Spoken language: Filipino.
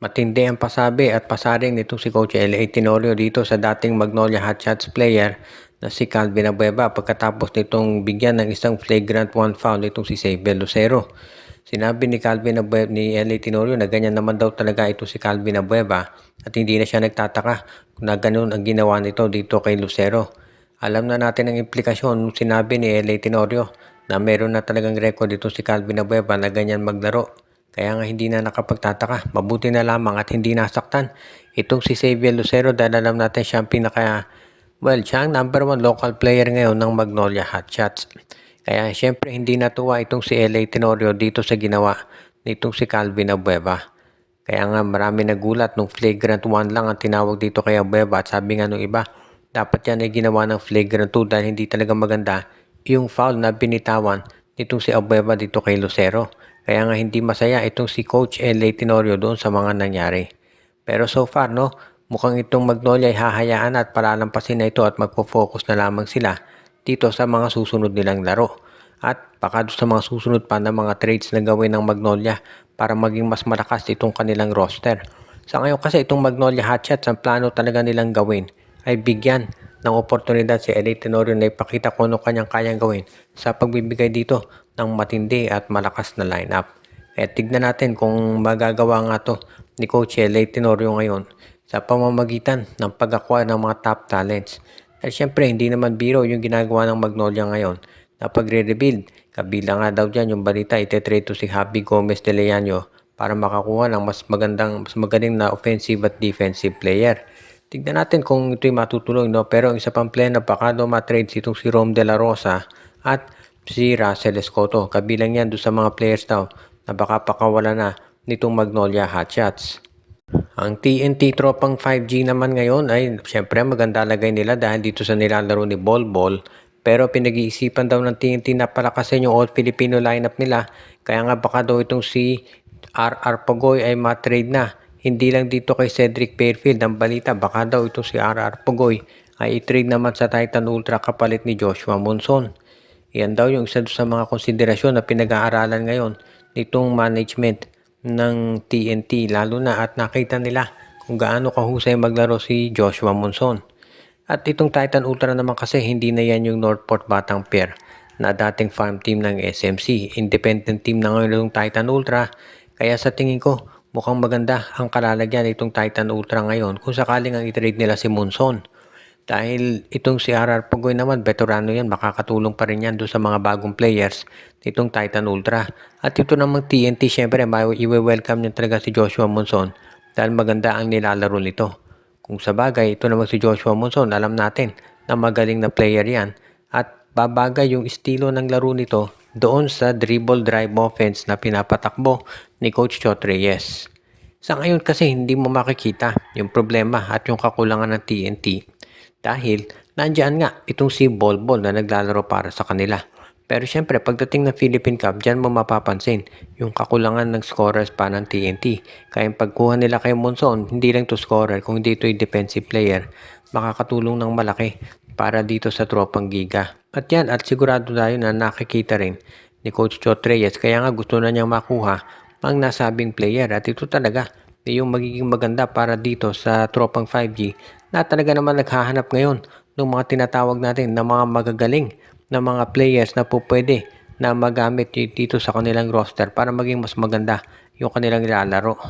Matindi ang pasabi at pasaring nitong si Coach L.A. Tenorio dito sa dating Magnolia Hotshots player na si Calvin Abueva pagkatapos nitong bigyan ng isang flagrant one foul nitong si Xavier Lucero. Sinabi ni Calvin Abueva ni L.A. Tenorio na ganyan naman daw talaga ito si Calvin Abueva at hindi na siya nagtataka kung na ganun ang ginawa nito dito kay Lucero. Alam na natin ang implikasyon nung sinabi ni L.A. Tenorio na meron na talagang record dito si Calvin Abueva na ganyan maglaro. Kaya nga hindi na nakapagtataka. Mabuti na lamang at hindi nasaktan itong si Xavier Lucero dahil alam natin siya ang siya ang number 1 local player ngayon ng Magnolia Hotshots. Kaya syempre hindi natuwa itong si L.A. Tenorio dito sa ginawa nitong si Calvin Abueva. Kaya nga marami nagulat nung flagrant 1 lang ang tinawag dito kay Abueva at sabi nga nung iba, dapat yan ay ginawa ng flagrant 2 dahil hindi talaga maganda yung foul na binitawan nitong si Abueva dito kay Lucero. Kaya nga hindi masaya itong si Coach L.A. Tenorio doon sa mga nangyari. Pero so far mukhang itong Magnolia ay hahayaan at palalampasin na ito at magpo-focus na lamang sila dito sa mga susunod nilang laro. At baka sa mga susunod pa na mga trades na gawin ng Magnolia para maging mas malakas itong kanilang roster. Sa ngayon kasi itong Magnolia Hotshots ang plano talaga nilang gawin ay bigyan ng oportunidad si L.A. Tenorio na ipakita kung ano kanyang kayang gawin sa pagbibigay dito ng matindi at malakas na lineup. Kaya tignan natin kung magagawa nga to ni Coach L.A. Tenorio ngayon sa pamamagitan ng pag-acquire ng mga top talents. Dahil syempre hindi naman biro yung ginagawa ng Magnolia ngayon na pagre-rebuild. Kabila nga daw dyan yung balita ite-trade to si Javi Gomez de Leano para makakuha ng mas magaling na offensive at defensive player. Tignan natin kung ito'y matutuloy, no? Pero ang isa pang player na baka daw matrade itong si Rom De La Rosa at si Russell Escoto. Kabilang yan doon sa mga players daw na baka pakawala na nitong Magnolia Hotshots. Ang TNT tropang 5G naman ngayon ay syempre maganda lagay nila dahil dito sa nilalaro ni Bol. Pero pinag-iisipan daw ng TNT na palakasin yung All-Filipino lineup nila. Kaya nga baka daw itong si RR Pogoy ay matrade na. Hindi lang dito kay Cedric Fairfield ang balita. Baka daw itong si RR Pogoy ay i-trade naman sa Titan Ultra kapalit ni Joshua Monson. Yan daw yung isa sa mga konsiderasyon na pinag-aaralan ngayon nitong management ng TNT lalo na at nakita nila kung gaano kahusay maglaro si Joshua Monson. At itong Titan Ultra naman kasi hindi na yan yung Northport Batang Pair na dating farm team ng SMC. Independent team na ngayon itong Titan Ultra. Kaya sa tingin ko mukhang maganda ang kalalagyan itong Titan Ultra ngayon kung sakaling ang i-trade nila si Monson. Dahil itong si RR Pogoy naman, veterano yan, makakatulong pa rin yan doon sa mga bagong players nitong Titan Ultra. At ito namang TNT, syempre, i-welcome niya talaga si Joshua Monson dahil maganda ang nilalaro nito. Kung sa bagay, ito namang si Joshua Monson, alam natin na magaling na player yan at babagay yung estilo ng laro nito doon sa dribble drive offense na pinapatakbo ni Coach Chot Reyes. Sa ngayon kasi hindi mo makikita yung problema at yung kakulangan ng TNT. Dahil nandiyan nga itong si Bolbol na naglalaro para sa kanila. Pero syempre pagdating ng Philippine Cup, dyan mo mapapansin yung kakulangan ng scorers pa ng TNT. Kaya yung pagkuha nila kay Monson, hindi lang to scorer, kung hindi ito yung defensive player, makakatulong ng malaki para dito sa tropang giga. At yan, at sigurado tayo na nakikita rin ni Coach Chot Reyes. Kaya nga gusto na niyang makuha ang nasabing player. At ito talaga yung magiging maganda para dito sa tropang 5G na talaga naman naghahanap ngayon ng mga tinatawag natin na mga magagaling na mga players na po pwede na magamit dito sa kanilang roster para maging mas maganda yung kanilang ilalaro.